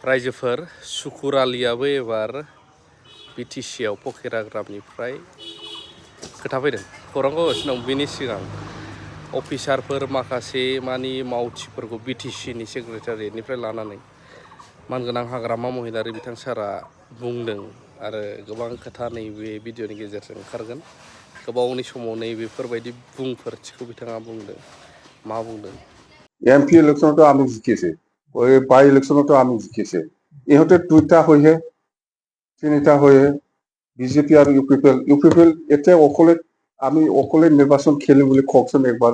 रायजोफोर सुकुर आलियाबो एबार बिटिसिआव पकेराग्रामनिफ्राय खोथा फैदों खौरांखौ होगासिनो दं। बेनि सिगां अफिसारफोर माखासे मानि मावथिफोरखौ बिटिसिनि सेक्रेटारियेटनिफ्राय लानानै मानगोनां हाग्रामा महिलारि बिथां सारा बुंदों आरो गोबां खोथा नैबे भिडिअनि गेजेरजों ओंखारगोन। गोबावनि समाव नैबेफोरबायदि बुंफोरथिखौ बिथाङा बुंदों। मा बुंदों? এমপি ইলেকশনতো আমি জিকিছে, ওই বাই ইলেকশনতো আমি জিকিছে। ইহঁতে দুইটা হয়ে তিনিটা হয়ে বিজেপি আৰু ইউপিপিএল এতিয়া আমি অকলে নিৰ্বাচন খেলিম বুলি কওকচোন একবাৰ,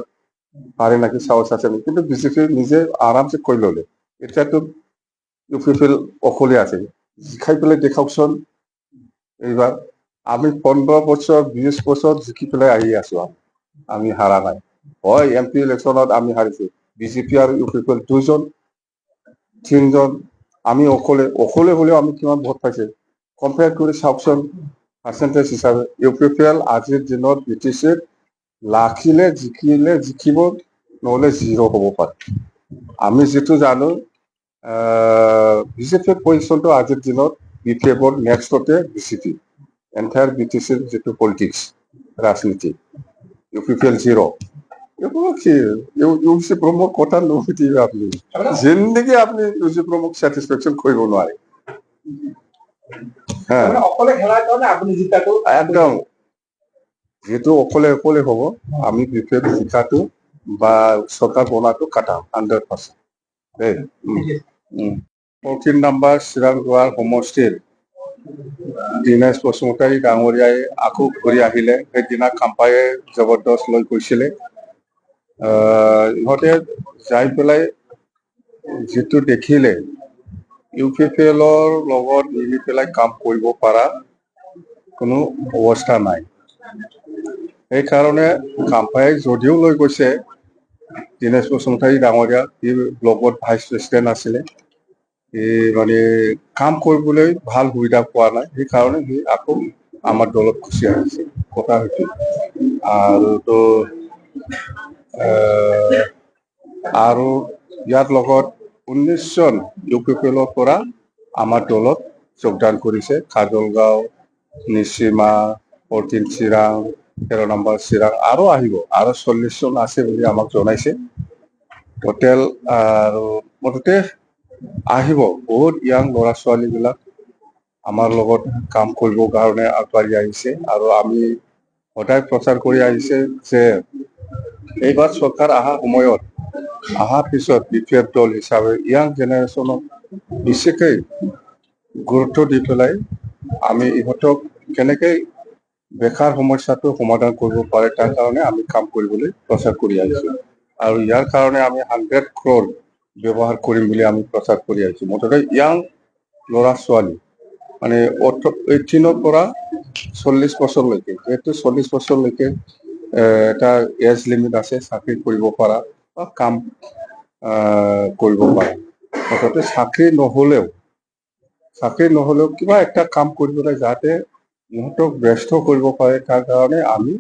পাৰে নাকি সাহস আছে নেকি? কিন্তু বিজেপি নিজে আৰামছে কৈ ললে। এতিয়াতো ইউপিপিএল অকলে আছে, জিকাই পেলাই দেখাওকচোন এইবাৰ। আমি 15 বছৰ 20 বছৰ জিকি পেলাই আহি আছো, আমি হাৰা নাই। হয় এমপি ইলেকশনত আমি হাৰিছো, বিজেপি আৰু ইউপিপিএল দুজন তিনজন, আমি অকলে হলেও আমি কিমান ভোট পাইছে কম্পেয়াৰ কৰি চাওকচোন পাৰ্চেণ্টেজ হিচাপে। ইউপিপিএল আজিৰ দিনত বিটিচিত লাখিলে জিকিব, নহলে জিৰ' হ'ব পাৰে। আমি যিটো জানো বিজেপিৰ পজিশ্যনটো আজিৰ দিনত বিপিএফৰ নেক্সটতে বিজেপি, এণ্টায়াৰ বিটিচিৰ যিটো পলিটিক্স ৰাজনীতি, ইউপিপিএল জিৰ'। এগুলো কি ইউসি প্ৰমুখ কথা নুসুধিবে আপনি, জিন্দগি আপনি ইউসি প্ৰমুখ স্যাটিসফ্যাকশন কৰিব নোৱাৰে। হ্যাঁ অকলে খেলাৰ কাৰণে আপুনি জিকাটো একদম যেহেতু অকলে হ'ব, আমি বিপেড জিকাটো বা সরকার বনাটো কাটাম 100%। 14 নম্বৰ চিৰাং গোৱাৰ সমষ্টিৰ দীনেশ বসুমতাৰী ডাঙৰীয়াই আকৌ ঘূৰি আহিলে। সেইদিনা খাম্পায়ে জবৰদস্ত লৈ গৈছিলে। ইহঁতে যাই পেলাই যিটো দেখিলে ইউপিপিএলৰ লগত মিলি পেলাই কাম কৰিব পৰা কোনো অৱস্থা নাই। সেইকাৰণে খাম্পায়ে যদিও লৈ গৈছে দীনেশ বসুমতাৰী ডাঙৰীয়া, সি ব্লকত ভাইচ প্ৰেচিডেণ্ট আছিলে, মানে কাম কৰিবলৈ ভাল সুবিধা পোৱা নাই। সেইকাৰণে সি আকৌ আমাৰ দলত গুচি আহিছে, কথা হৈছে। আৰু তো আৰু ইয়াৰ লগত 19 জন ইউপিপিএলৰ পৰা আমাৰ দলত যোগদান কৰিছে। খাজলগাঁও, নিশ্চিমা, 14 চিৰাং, 13 নম্বৰ চিৰাং আৰু আহিব, আৰু 40 জন আছে বুলি আমাক জনাইছে টোটেল। আৰু মুঠতে আহিব বহুত ইয়াং ল'ৰা ছোৱালীবিলাক আমাৰ লগত কাম কৰিবৰ কাৰণে আগবাঢ়ি আহিছে। আৰু আমি সদায় প্ৰচাৰ কৰি আহিছে যে এইবাৰ চৰকাৰ অহাৰ পিছত বিপিএফ দল হিচাপে ইয়াং জেনেৰেশ্যনক বেছিকৈ গুৰুত্ব দি পেলাই আমি ইহঁতক কেনেকৈ বেকাৰ সমস্যাটো সমাধান কৰিব পাৰে তাৰ কাৰণে আমি কাম কৰিবলৈ প্ৰচাৰ কৰি আহিছো। আৰু ইয়াৰ কাৰণে আমি 100 crore ব্যৱহাৰ কৰিম বুলি আমি প্ৰচাৰ কৰি আহিছো। মুঠতে ইয়াং ল'ৰা ছোৱালী মানে 18 পৰা 40 বছৰলৈকে, যেহেতু 40 বছৰলৈকে এটা এজ লিমিট আছে চাকৰি কৰিব পৰা বা কাম কৰিব পৰা। মুঠতে চাকৰি নহলেও কিবা একটা কাম কৰিবলৈ যাতে ইহঁতক ব্যস্ত কৰিব পাৰে, তাৰ কাৰণে আমি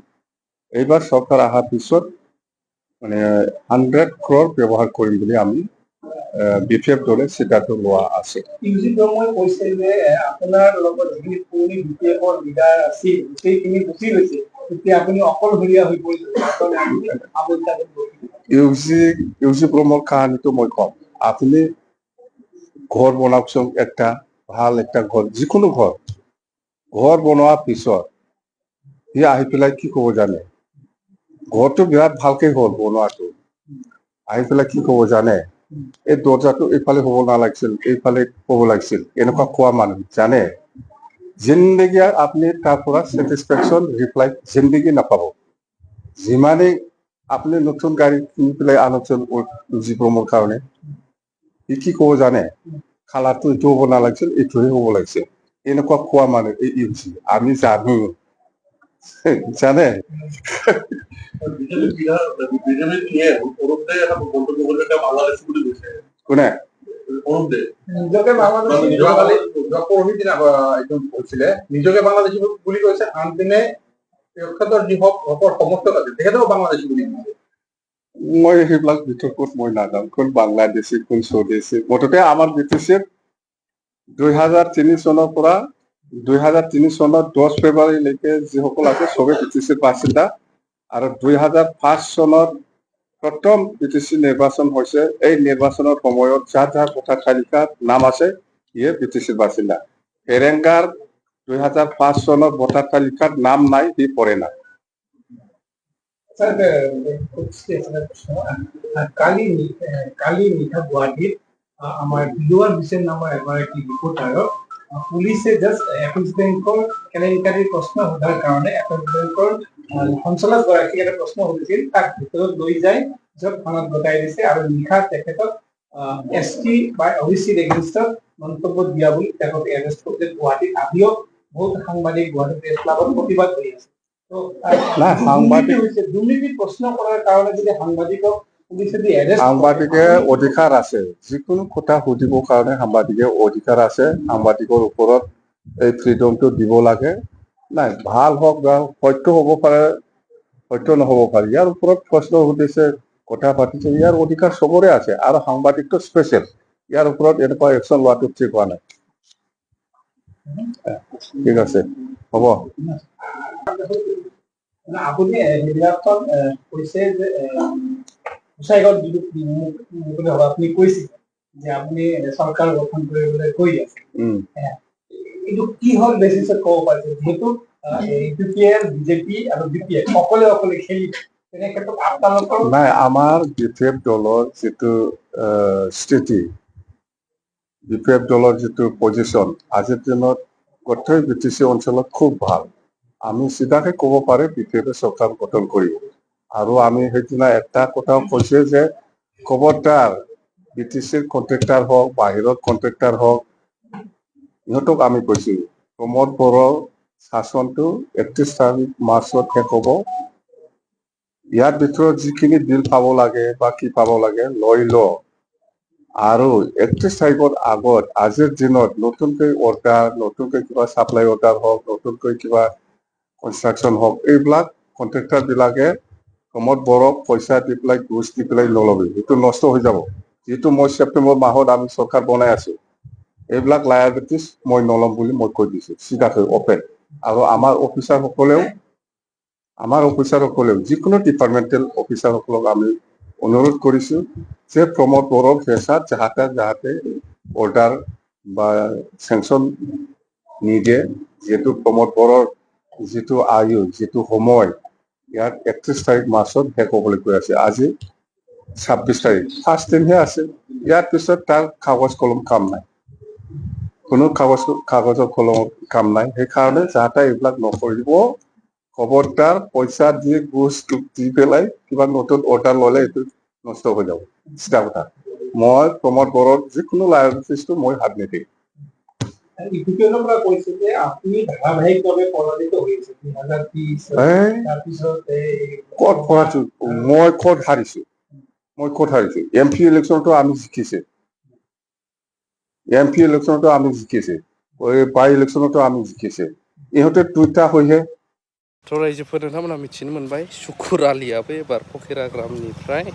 এইবাৰ চৰকাৰ অহাৰ পিছত মানে 100 crore ব্যৱহাৰ কৰিম বুলি আমি বিপিএফ দলে সিদ্ধান্ত লোৱা আছে। মই কৈছে যে আপোনাৰ লগত যিখিনি পুৰণি বিপিএফৰ লিডাৰ আছিল সেইখিনি গুচি গৈছে, এতিয়া আপুনি অকলশৰীয়া হৈ পৰিছে। ইউজি প্ৰমৰ কাহিনীটো মই কম, আপুনি ঘৰ বনাওকচোন, একটা ভাল একটা ঘৰ, যিকোনো ঘৰ বনোৱাৰ পিছত সি আহি পেলাই কি ক'ব জানে? ঘৰটো বিৰাট ভালকে হ'ল বনোৱাটো, আহি পেলাই কি ক'ব জানে? এই দৰ্জাটো এইফালে হ'ব নালাগিছিল, এইফালে হ'ব লাগিছিল, এনেকুৱা কোৱা মানুহ জানে? জিন্দগী আপুনি তাৰ পৰা চেটিছফেকশ্যন ৰিপ্লাই জিন্দগী নাপাব। যিমানেই আপুনি নতুন গাড়ী কিনি পেলাই আনকচোন ইউজি প্ৰমৰ কাৰণে, সি কি ক'ব জানে? কালাৰটো এইটো হ'ব নালাগিছিল, এইটোহে হ'ব লাগিছিল, এনেকুৱা কোৱা মানুহ এই ইউজি। আমি জানো, জানে? কোনে নিজকে নিজকে বাংলাদেশী বুলি কৈছে, আনপিনে সমৰ্থক আছে তেখেতেও বাংলাদেশী বুলি। মই সেইবিলাক বিতৰ্কত মই নাজানো, কোন বাংলাদেশী কোন স্বদেশী। মুঠতে আমাৰ বিটিচিত 2003 চনৰ পৰা 2003 চনৰ 10 ফেব্ৰুৱাৰীলৈকে যিসকল আছে চবে বিটিচিৰ বাসিন্দা আৰু 2005 চনত প্ৰথম বিটিচি নিৰ্বাচন হৈছে এই নিৰ্বাচনৰ সময়ত যাৰ ভোটাৰ তালিকাত নাম আছে ইয়ে বিটিচিৰ বাসিন্দা হেৰেংগাৰ 2005 চনত ভোটাৰ তালিকাত নাম নাই সি পৰে না স্যাৰ কালি নিশা গুৱাহাটীত আমাৰ বিলোৱাৰ বিশেষ নামৰ এগৰাকী ৰিপৰ্টাৰক পুলিচে জাষ্ট এপেক্স বেংকৰ কেলেংকাৰীৰ প্ৰশ্ন সোধাৰ কাৰণে এপেক্স বেংকৰ সঞ্চালকগৰাকীক এটা প্ৰশ্ন সুধিছিল তাক ভিতৰত লৈ যায় য'ত থানাত গতাই দিছে আৰু নিশা তেখেতক ST বা OBCৰ এগেইনষ্টত মন্তব্য দিয়া বুলি তেখেতক এৰেষ্ট কৰিছে গুৱাহাটীত আজিও বহুত সাংবাদিক গুৱাহাটী প্ৰেছ ক্লাবত প্ৰতিবাদ কৰি আছে দুৰ্নীতি প্ৰশ্ন কৰাৰ কাৰণে যদি সাংবাদিকক সাংবাদিকে অধিকাৰ আছে যিকোনো কথা সুধিবৰ কাৰণে সাংবাদিকে অধিকাৰ আছে সাংবাদিকৰ ওপৰত এই ফ্ৰীডমটো দিব লাগে নাই ভাল হওক বা সত্য হ'ব পাৰে সত্য নহ'ব পাৰে ইয়াৰ ওপৰত প্ৰশ্ন সুধিছে কথা পাতিছে ইয়াৰ অধিকাৰ চবৰে আছে আৰু সাংবাদিকটো স্পেচিয়েল ইয়াৰ ওপৰত এনেকুৱা একশ্যন লোৱাটো ঠিক হোৱা নাই ঠিক আছে হ'ব আপুনি সেইবিলাকত কৈছে যে গোসাইগাঁৱত আপুনি কৈছে যে আপুনি চৰকাৰ গঠন কৰিবলৈ কৈ আছে কিন্তু কিহৰ বেচিছত ক'ব পাৰিছে যিহেতু UPL BJP আৰু BPF অকলে খেলি তেনে ক্ষেত্ৰত আপোনালোকৰ নাই আমাৰ BPF দলৰ যিটো স্থিতি BPF দলৰ যিটো পজিশ্যন আজিৰ দিনত গোটেই BTC অঞ্চলত খুব ভাল আমি চিধাকে ক'ব পাৰে BPF চৰকাৰ গঠন কৰিব আৰু আমি সেইদিনা এটা কথাও কৈছে যে খবৰদাৰ BTCৰ কণ্ট্ৰেক্টাৰ হওক বাহিৰত কণ্ট্ৰেক্টাৰ হওক ইহঁতক আমি কৈছো প্ৰমোদ বড়োৰ শাসনটো 31 তাৰিখ মাৰ্চত শেষ হ'ব ইয়াৰ ভিতৰত যিখিনি বিল পাব লাগে বা কি পাব লাগে লৈ ল আৰু 31 তাৰিখৰ আগত আজিৰ দিনত নতুনকৈ অৰ্ডাৰ নতুনকৈ কিবা ছাপ্লাই অৰ্ডাৰ হওক নতুনকৈ কিবা কনষ্ট্ৰাকশ্যন হওক এইবিলাক কণ্ট্ৰেক্টাৰ বিলাকে প্ৰমোদ বড়োক পইচা দি পেলাই ঘুচ দি পেলাই নল'বি সেইটো নষ্ট হৈ যাব যিটো মই ছেপ্টেম্বৰ মাহত আমি চৰকাৰ বনাই আছো এইবিলাক লায়াবিলিটিছ মই নল'ম বুলি মই কৈ দিছো চিধাকৈ অপেন আৰু আমাৰ অফিচাৰসকলেও যিকোনো ডিপাৰ্টমেণ্টেল অফিচাৰসকলক আমি অনুৰোধ কৰিছো যে প্ৰমোদ বড়োৰ ফেচাত যাহাতে অৰ্ডাৰ বা চেংচন নিদিয়ে যিহেতু প্ৰমোদ বড়োৰ যিটো আয়ু যিটো সময় ইয়াত 31 তাৰিখ মাৰ্চত শেষ হ'বলৈ গৈ আছে আজি 26 তাৰিখ 5 দিনহে আছে ইয়াৰ পিছত তাৰ কাগজ কলম কাম নাই কোনো কাগজৰ কলম কাম নাই সেইকাৰণে যাহাতে এইবিলাক নকৰিব খবৰদাৰ পইচা দি ঘুচ দি পেলাই কিবা নতুন অৰ্ডাৰ ল'লে এইটো নষ্ট হৈ যাব চিধা কথা মই প্ৰমোদ বড়োৰ যিকোনো লায়াবিলিটিছটো মই হাত নিদিম ইউপিএলৰ পৰা কৈছে যে আপুনি ধাৰাবাহিকভাৱে পৰাজিত হৈছে 2030 তাৰপিছত ক'ত পৰাজিত মই ক'ত হাৰিছো MP ইলেকশ্যনটো আমি জিকিছে MP ইলেকশ্যনটো আমি জিকিছে বাই ইলেকশ্যনতো আমি জিকিছে ইহঁতে দুইটা হৈহে थ' रायजोफोर नोंथांमोना मिथिनो मोनबाय सुकुर आलियाबो एबार फकिराग्रामनिफ्राय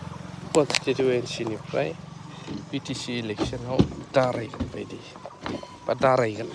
कनस्टिटिउवेन्सिनिफ्राय BTC इलेक्सनाव दारायगोन बायदि बा दारायगोन